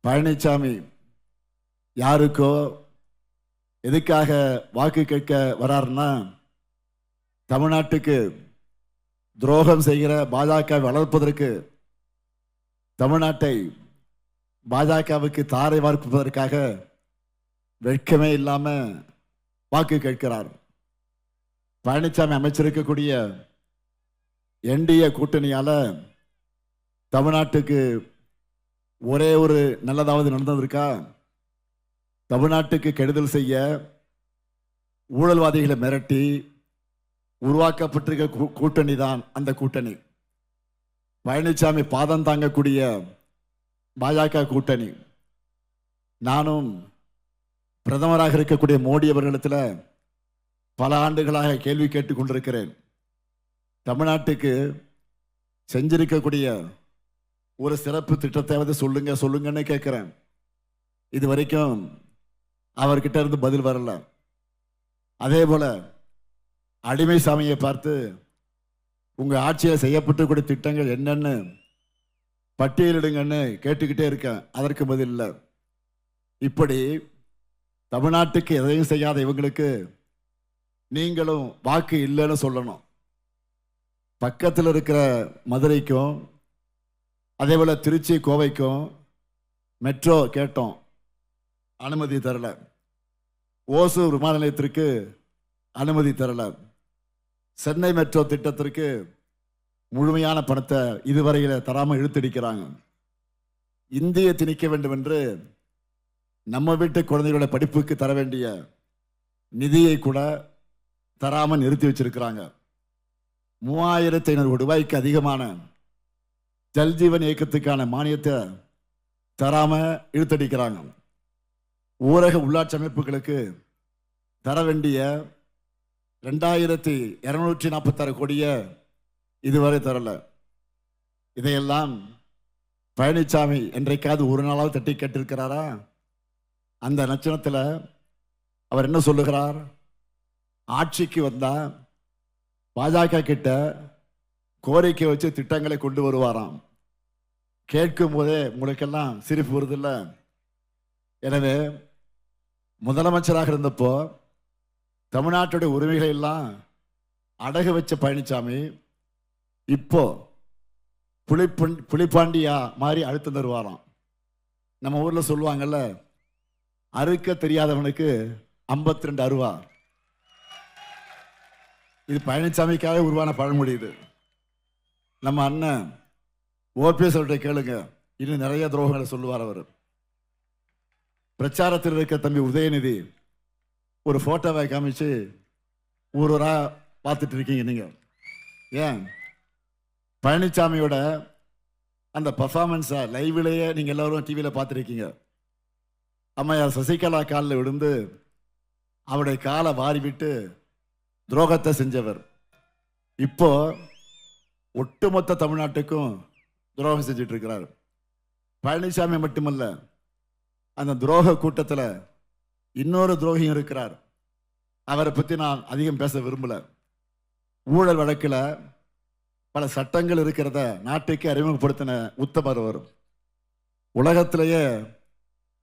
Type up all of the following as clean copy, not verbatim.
பழனிசாமி யாருக்கோ எதுக்காக வாக்கு கேட்க வராருன்னா, தமிழ்நாட்டுக்கு துரோகம் செய்கிற பாஜக வளர்ப்பதற்கு, தமிழ்நாட்டை பாஜகவுக்கு தாரை வார்ப்பதற்காக வெட்கமே இல்லாம வாக்கு கேட்கிறார். பழனிசாமி அமைச்சிருக்கக்கூடிய என்டிஏ கூட்டணியால தமிழ்நாட்டுக்கு ஒரே ஒரு நல்லதாவது நடந்ததற்கா? தமிழ்நாட்டுக்கு கெடுதல் செய்ய ஊழல்வாதிகளை மிரட்டி உருவாக்கப்பட்டிருக்க கூட்டணி தான் அந்த கூட்டணி. பழனிசாமி பாதம் தாங்கக்கூடிய பாஜக கூட்டணி. நானும் பிரதமராக இருக்கக்கூடிய மோடி அவர்களிடத்தில் பல ஆண்டுகளாக கேள்வி கேட்டுக் கொண்டிருக்கிறேன். தமிழ்நாட்டுக்கு செஞ்சிருக்கக்கூடிய ஒரு சிறப்பு திட்டத்தை சொல்லுங்கன்னு கேட்கிறேன். இது வரைக்கும் அவர்கிட்ட இருந்து பதில் வரல. அதே போல அடிமை சாமியை பார்த்து உங்க ஆட்சியில் செய்யப்பட்டு திட்டங்கள் என்னன்னு பட்டியலிடுங்கன்னு கேட்டுக்கிட்டே இருக்கேன். அதற்கு பதில் இல்லை. இப்படி தமிழ்நாட்டுக்கு எதையும் செய்யாத இவங்களுக்கு நீங்களும் வாக்கு இல்லைன்னு சொல்லணும். பக்கத்தில் இருக்கிற மதுரைக்கும் அதே போல திருச்சி கோவைக்கும் மெட்ரோ கேட்டோம், அனுமதி தரல. ஓசூர் விமான நிலையத்திற்கு அனுமதி தரல. சென்னை மெட்ரோ திட்டத்திற்கு முழுமையான பணத்தை இதுவரையில் தராமல் இழுத்தடிக்கிறாங்க. இந்திய திணிக்க வேண்டும் என்று நம்ம வீட்டு குழந்தைகளோட படிப்புக்கு தர வேண்டிய நிதியை கூட தராமல் நிறுத்தி வச்சிருக்கிறாங்க. 3500 ரூபாய்க்கு அதிகமான ஜல்ஜீவன் இயக்கத்துக்கான மானியத்தை தராம இழுத்தடிக்கிறாங்க. ஊரக உள்ளாட்சி அமைப்புகளுக்கு தர வேண்டிய 2246 கோடியை இதுவரை தரல. இதையெல்லாம் பழனிசாமி என்றைக்காவது ஒரு நாளாவது தட்டி கேட்டிருக்கிறாரா? அந்த லட்சணத்தில் அவர் என்ன சொல்லுகிறார்? ஆட்சிக்கு வந்தா பாஜக கிட்ட கோரிக்கை வச்சு திட்டங்களை கொண்டு வருவாராம். கேட்கும் போதே உங்களுக்கெல்லாம் சிரிப்பு வருதில்ல? எனவே முதலமைச்சராக இருந்தப்போ தமிழ்நாட்டுடைய உரிமைகளை எல்லாம் அடகு வச்ச பழனிசாமி இப்போ புலிப்பாண்டியா மாதிரி அழுத்தம் தருவாராம். நம்ம ஊர்ல சொல்லுவாங்கல்ல, அறுக்க தெரியாதவனுக்கு 52 அருவா. இது பழனிசாமிக்காக உருவான பழமொழி. இது நம்ம அண்ணன் ஓபிஎஸ் அவர்கிட்ட கேளுங்க, இன்னும் நிறைய துரோகங்களை சொல்லுவார் அவர். பிரச்சாரத்தில் இருக்க தம்பி உதயநிதி ஒரு போட்டோவை காமிச்சு ஊரா பார்த்துட்டு இருக்கீங்க நீங்க. ஏன் பழனிசாமியோட அந்த பர்ஃபார்மன்ஸை லைவ்லேயே நீங்க எல்லாரும் டிவியில் பார்த்துருக்கீங்க. அம்மையார் சசிகலா காலில் விழுந்து அவருடைய காலை வாரி விட்டு துரோகத்தை செஞ்சவர் இப்போ ஒட்டுமொத்த தமிழ்நாட்டுக்கும் துரோகம் செஞ்சுட்டு இருக்கிறார். பழனிசாமி மட்டுமல்ல, அந்த துரோக கூட்டத்தில் இன்னொரு துரோகியும் இருக்கிறார். அவரை பற்றி நான் அதிகம் பேச விரும்பல. ஊழல் வழக்கில் பல சட்டங்கள் இருக்கிறத நாட்டுக்கு அறிமுகப்படுத்தின உத்தமர் வரும். உலகத்திலேயே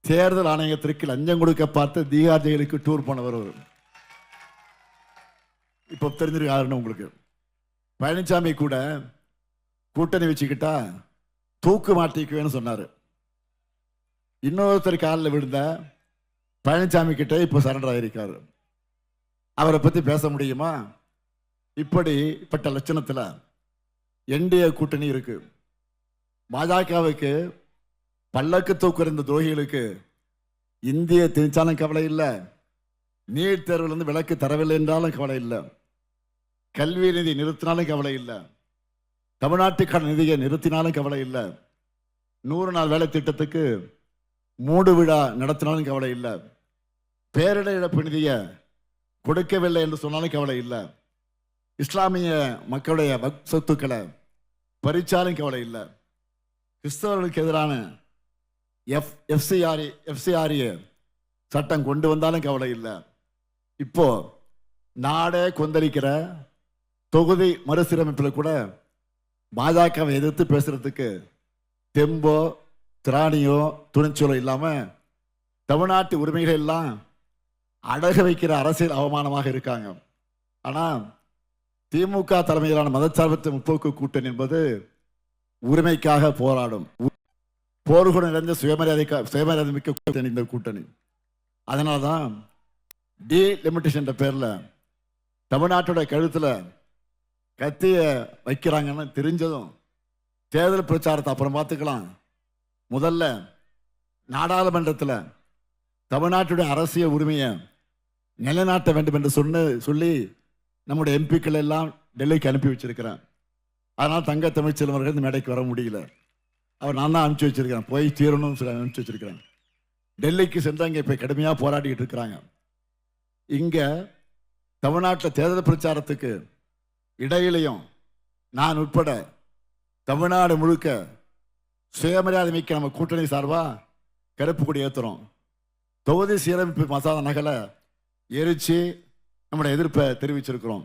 தேர்தல் ஆணையத்திற்கு லஞ்சம் கொடுக்க பார்த்து தீகார் ஜெயிலுக்கு டூர் போனவர் வரும். இப்போ தெரிஞ்சிருக்காருன்னு உங்களுக்கு. பழனிசாமி கூட கூட்டணி வச்சுக்கிட்டா தூக்கு மாட்டிக்குவேன்னு சொன்னார். இன்னொருத்தர் காலில் விழுந்த பழனிசாமி கிட்ட இப்போ சரண்டர் ஆகியிருக்காரு. அவரை பற்றி பேச முடியுமா? இப்படிப்பட்ட லட்சணத்தில் என்டிஏ கூட்டணி இருக்கு. பாஜகவுக்கு பல்லக்கு தூக்குற இந்த துரோகிகளுக்கு இந்திய திணிச்சாலும் கவலை இல்லை, நீட் தேர்விலிருந்து விலக்கு தரவில்லை என்றாலும் கவலை இல்லை, கல்வி நிதி நிறுத்தினாலும் கவலை இல்லை, தமிழ்நாட்டுக்கான நிதியை நிறுத்தினாலும் கவலை இல்லை, 100 நாள் வேலை திட்டத்துக்கு மூடு விழா நடத்தினாலும் கவலை இல்லை, பேரிடர் இழப்பு நிதியை கொடுக்கவில்லை என்று சொன்னாலும் கவலை இல்லை, இஸ்லாமிய மக்களுடைய சொத்துக்களை பறிச்சாலும் கவலை இல்லை, கிறிஸ்தவர்களுக்கு எதிரான எஃப்சிஆர்ஏ சட்டம் கொண்டு வந்தாலும் கவலை இல்லை. இப்போ நாடே கொந்தளிக்கிற தொகுதி மறுசீரமைப்பில் கூட பாஜகவை எதிர்த்து பேசுறதுக்கு தெம்போ திராணியோ துணிச்சலோ இல்லாமல் தமிழ்நாட்டு உரிமைகள் எல்லாம் அடகு வைக்கிற அரசியல் அவமானமாக இருக்காங்க. ஆனால் திமுக தலைமையிலான மதச்சார்பற்ற முற்போக்கு கூட்டணி என்பது உரிமைக்காக போராடும், போர்க்குணம் நிறைந்த சுயமரியாதை மிக்க கூட்டணி இந்த கூட்டணி. அதனால தான் டீலிமிட்டேஷன் என்ற பேரில் தமிழ்நாட்டோட கழுத்தில் கத்திய வைக்கிறாங்கன்னு தெரிஞ்சதும் தேர்தல் பிரச்சாரத்தை அப்புறம் பார்த்துக்கலாம், முதல்ல நாடாளுமன்றத்தில் தமிழ்நாட்டுடைய அரசியல் உரிமையை நிலைநாட்ட வேண்டும் என்று சொல்லி நம்முடைய எம்பிக்கள் எல்லாம் டெல்லிக்கு அனுப்பி வச்சிருக்கிறேன். அதனால் தங்க தமிழ்ச்செல்வன் அவர்கள் இந்த மேடைக்கு வர முடியல. அவர் நான் தான் அனுப்பிச்சி வச்சிருக்கிறேன், போய் தீரணும்னு சொல்லி அனுப்பிச்சி வச்சிருக்கிறேன். டெல்லிக்கு சென்று அங்கே இப்போ கடுமையாக போராடிக்கிட்டு இருக்கிறாங்க. இங்கே தமிழ்நாட்டில் தேர்தல் பிரச்சாரத்துக்கு இடையிலையும் நான் உட்பட தமிழ்நாடு முழுக்க சுயமரியாதை மிக்க நம்ம கூட்டணி சார்பாக கருப்பு கொடி ஏற்றுறோம். தொகுதி சீரமைப்பு மசோதா நகலை எரித்து நம்முடைய எதிர்ப்பை தெரிவிச்சிருக்கிறோம்.